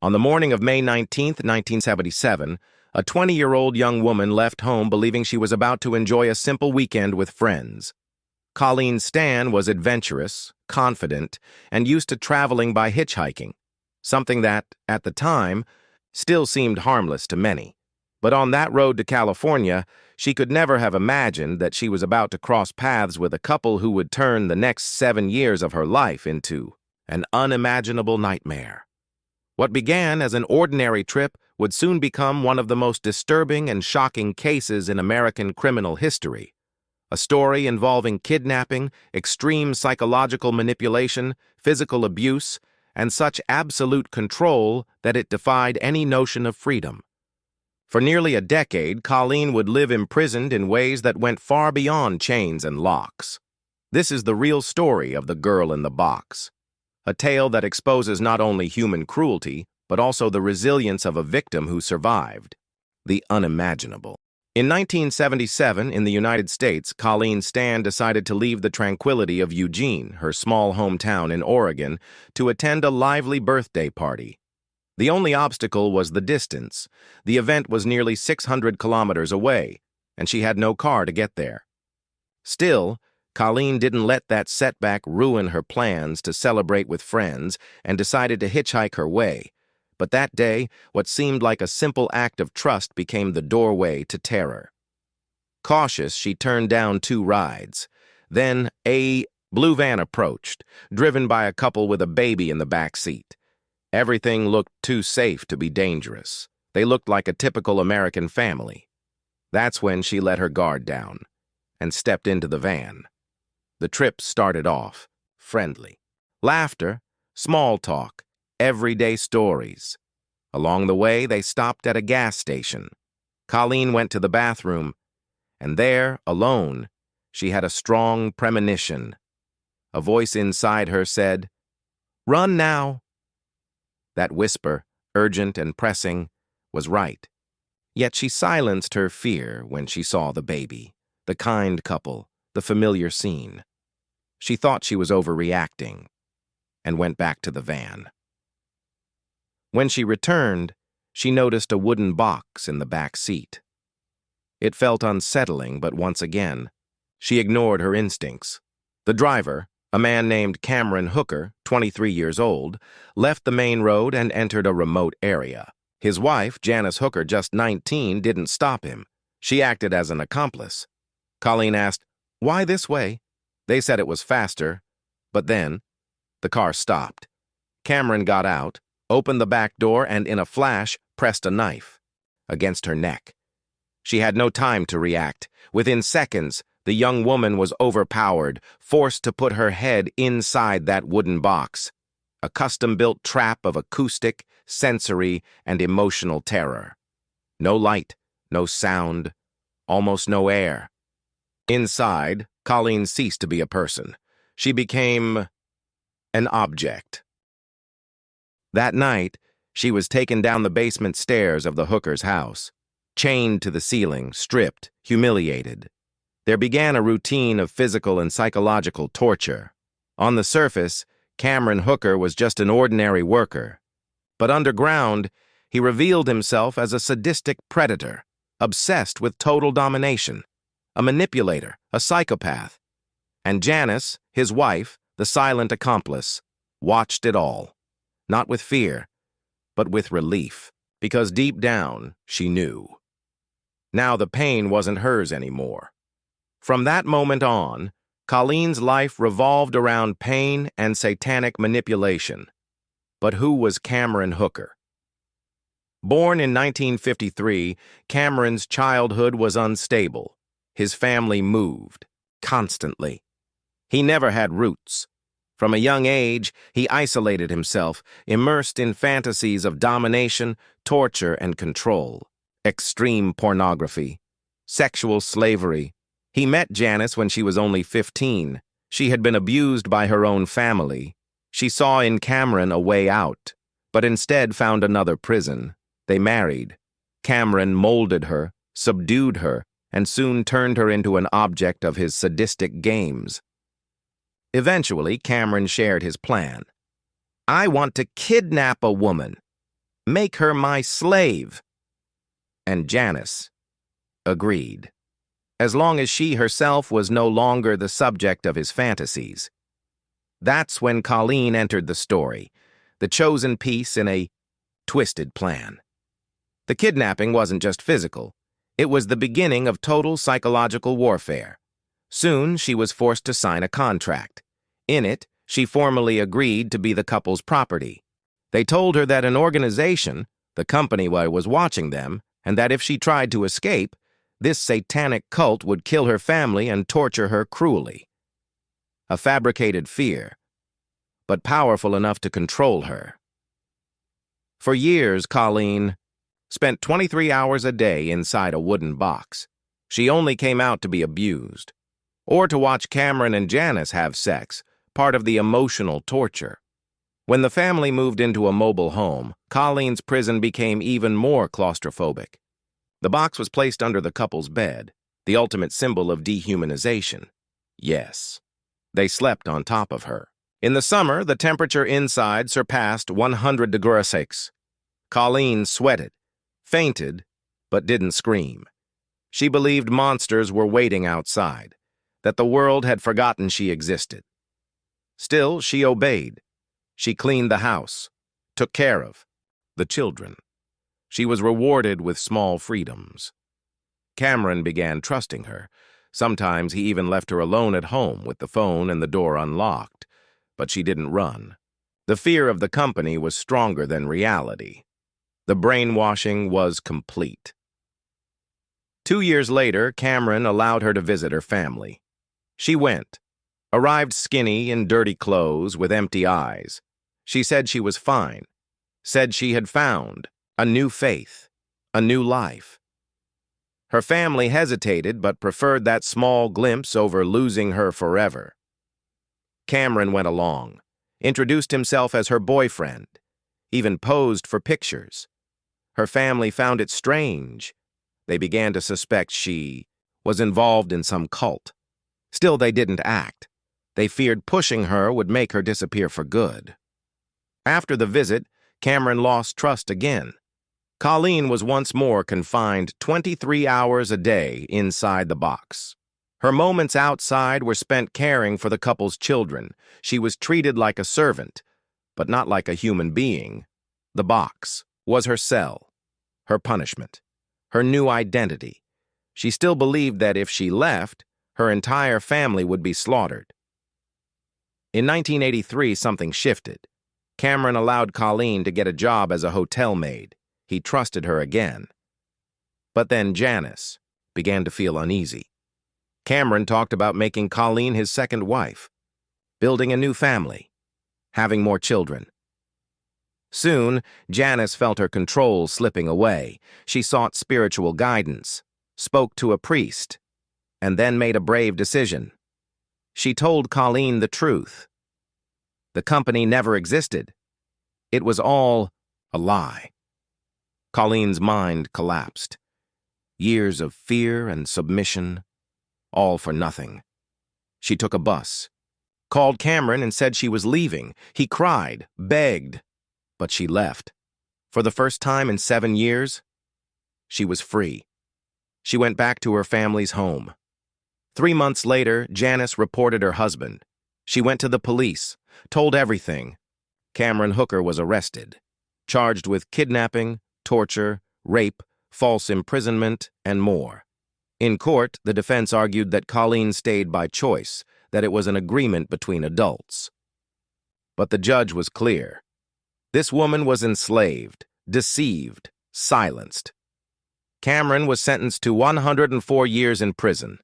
On the morning of May 19, 1977, a 20-year-old young woman left home believing she was about to enjoy a simple weekend with friends. Colleen Stan was adventurous, confident, and used to traveling by hitchhiking, something that, at the time, still seemed harmless to many. But on that road to California, she could never have imagined that she was about to cross paths with a couple who would turn the next 7 years of her life into an unimaginable nightmare. What began as an ordinary trip would soon become one of the most disturbing and shocking cases in American criminal history. A story involving kidnapping, extreme psychological manipulation, physical abuse, and such absolute control that it defied any notion of freedom. For nearly a decade, Colleen would live imprisoned in ways that went far beyond chains and locks. This is the real story of the girl in the box. A tale that exposes not only human cruelty, but also the resilience of a victim who survived. The unimaginable. In 1977, in the United States, Colleen Stan decided to leave the tranquility of Eugene, her small hometown in Oregon, to attend a lively birthday party. The only obstacle was the distance. The event was nearly 600 kilometers away, and she had no car to get there. Still, Colleen didn't let that setback ruin her plans to celebrate with friends and decided to hitchhike her way. But that day, what seemed like a simple act of trust became the doorway to terror. Cautious, she turned down 2 rides. Then a blue van approached, driven by a couple with a baby in the back seat. Everything looked too safe to be dangerous. They looked like a typical American family. That's when she let her guard down and stepped into the van. The trip started off friendly. Laughter, small talk, everyday stories. Along the way, they stopped at a gas station. Colleen went to the bathroom, and there, alone, she had a strong premonition. A voice inside her said, "Run now." That whisper, urgent and pressing, was right. Yet she silenced her fear when she saw the baby, the kind couple, the familiar scene. She thought she was overreacting and went back to the van. When she returned, she noticed a wooden box in the back seat. It felt unsettling, but once again, she ignored her instincts. The driver, a man named Cameron Hooker, 23 years old, left the main road and entered a remote area. His wife, Janice Hooker, just 19, didn't stop him. She acted as an accomplice. Colleen asked, "Why this way?" They said it was faster, but then the car stopped. Cameron got out, opened the back door, and in a flash pressed a knife against her neck. She had no time to react. Within seconds, the young woman was overpowered, forced to put her head inside that wooden box, a custom-built trap of acoustic, sensory, and emotional terror. No light, no sound, almost no air. Inside, Colleen ceased to be a person. She became an object. That night, she was taken down the basement stairs of the Hooker's house, chained to the ceiling, stripped, humiliated. There began a routine of physical and psychological torture. On the surface, Cameron Hooker was just an ordinary worker. But underground, he revealed himself as a sadistic predator, obsessed with total domination, a manipulator, a psychopath. And Janice, his wife, the silent accomplice, watched it all, not with fear, but with relief, because deep down, she knew. Now the pain wasn't hers anymore. From that moment on, Colleen's life revolved around pain and satanic manipulation. But who was Cameron Hooker? Born in 1953, Cameron's childhood was unstable. His family moved, constantly. He never had roots. From a young age, he isolated himself, immersed in fantasies of domination, torture, and control. Extreme pornography, sexual slavery. He met Janice when she was only 15. She had been abused by her own family. She saw in Cameron a way out, but instead found another prison. They married. Cameron molded her, subdued her, and soon turned her into an object of his sadistic games. Eventually, Cameron shared his plan. "I want to kidnap a woman." Make her my slave. And Janice agreed, as long as she herself was no longer the subject of his fantasies. That's when Colleen entered the story, the chosen piece in a twisted plan. The kidnapping wasn't just physical. It was the beginning of total psychological warfare. Soon, she was forced to sign a contract. In it, she formally agreed to be the couple's property. They told her that an organization, the company was watching them, and that if she tried to escape, this satanic cult would kill her family and torture her cruelly. A fabricated fear, but powerful enough to control her. For years, Colleen spent 23 hours a day inside a wooden box. She only came out to be abused, or to watch Cameron and Janice have sex, part of the emotional torture. When the family moved into a mobile home, Colleen's prison became even more claustrophobic. The box was placed under the couple's bed, the ultimate symbol of dehumanization. Yes, they slept on top of her. In the summer, the temperature inside surpassed 100 degrees. Colleen sweated, fainted, but didn't scream. She believed monsters were waiting outside, that the world had forgotten she existed. Still, she obeyed. She cleaned the house, took care of the children. She was rewarded with small freedoms. Cameron began trusting her. Sometimes he even left her alone at home with the phone and the door unlocked, but she didn't run. The fear of the company was stronger than reality. The brainwashing was complete. 2 years later, Cameron allowed her to visit her family. She went, arrived skinny in dirty clothes with empty eyes. She said she was fine, said she had found a new faith, a new life. Her family hesitated but preferred that small glimpse over losing her forever. Cameron went along, introduced himself as her boyfriend, even posed for pictures. Her family found it strange. They began to suspect she was involved in some cult. Still, they didn't act. They feared pushing her would make her disappear for good. After the visit, Cameron lost trust again. Colleen was once more confined 23 hours a day inside the box. Her moments outside were spent caring for the couple's children. She was treated like a servant, but not like a human being. The box was her cell, her punishment, her new identity. She still believed that if she left, her entire family would be slaughtered. In 1983, something shifted. Cameron allowed Colleen to get a job as a hotel maid. He trusted her again. But then Janice began to feel uneasy. Cameron talked about making Colleen his second wife, building a new family, having more children. Soon, Janice felt her control slipping away. She sought spiritual guidance, spoke to a priest, and then made a brave decision. She told Colleen the truth. The company never existed. It was all a lie. Colleen's mind collapsed. Years of fear and submission, all for nothing. She took a bus, called Cameron and said she was leaving. He cried, begged, but she left. For the first time in 7 years, she was free. She went back to her family's home. 3 months later, Janice reported her husband. She went to the police, told everything. Cameron Hooker was arrested, charged with kidnapping, torture, rape, false imprisonment, and more. In court, the defense argued that Colleen stayed by choice, that it was an agreement between adults. But the judge was clear. This woman was enslaved, deceived, silenced. Cameron was sentenced to 104 years in prison.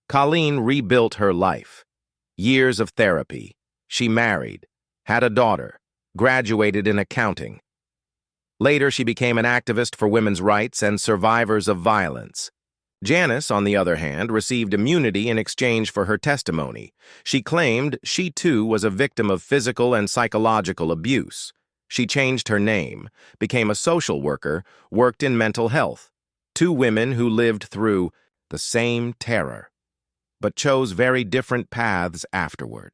Colleen rebuilt her life. Years of therapy. She married, had a daughter, graduated in accounting. Later, she became an activist for women's rights and survivors of violence. Janice, on the other hand, received immunity in exchange for her testimony. She claimed she too was a victim of physical and psychological abuse. She changed her name, became a social worker, worked in mental health. 2 women who lived through the same terror, but chose very different paths afterward.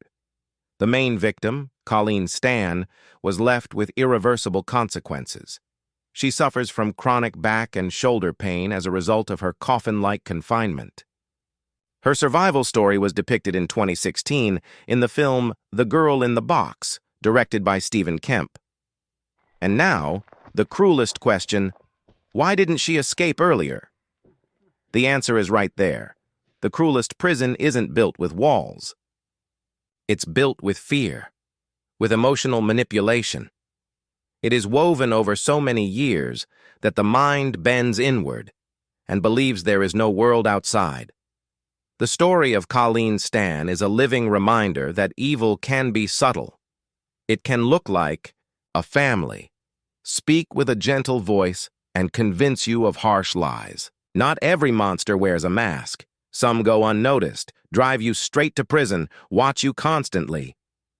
The main victim, Colleen Stan, was left with irreversible consequences. She suffers from chronic back and shoulder pain as a result of her coffin-like confinement. Her survival story was depicted in 2016 in the film The Girl in the Box, directed by Stephen Kemp. And now, the cruelest question, why didn't she escape earlier? The answer is right there. The cruelest prison isn't built with walls. It's built with fear, with emotional manipulation. It is woven over so many years that the mind bends inward and believes there is no world outside. The story of Colleen Stan is a living reminder that evil can be subtle. It can look like a family, speak with a gentle voice, and convince you of harsh lies. Not every monster wears a mask. Some go unnoticed, drive you straight to prison, watch you constantly,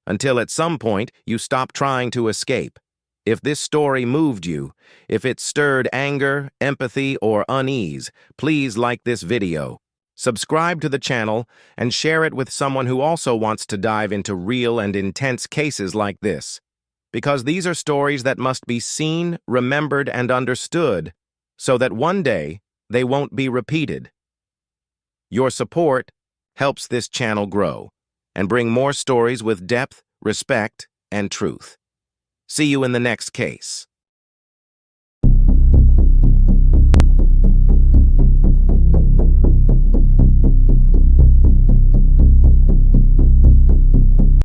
until at some point you stop trying to escape. If this story moved you, if it stirred anger, empathy, or unease, please like this video, subscribe to the channel, and share it with someone who also wants to dive into real and intense cases like this. Because these are stories that must be seen, remembered, and understood, so that one day they won't be repeated. Your support helps this channel grow and bring more stories with depth, respect, and truth. See you in the next case.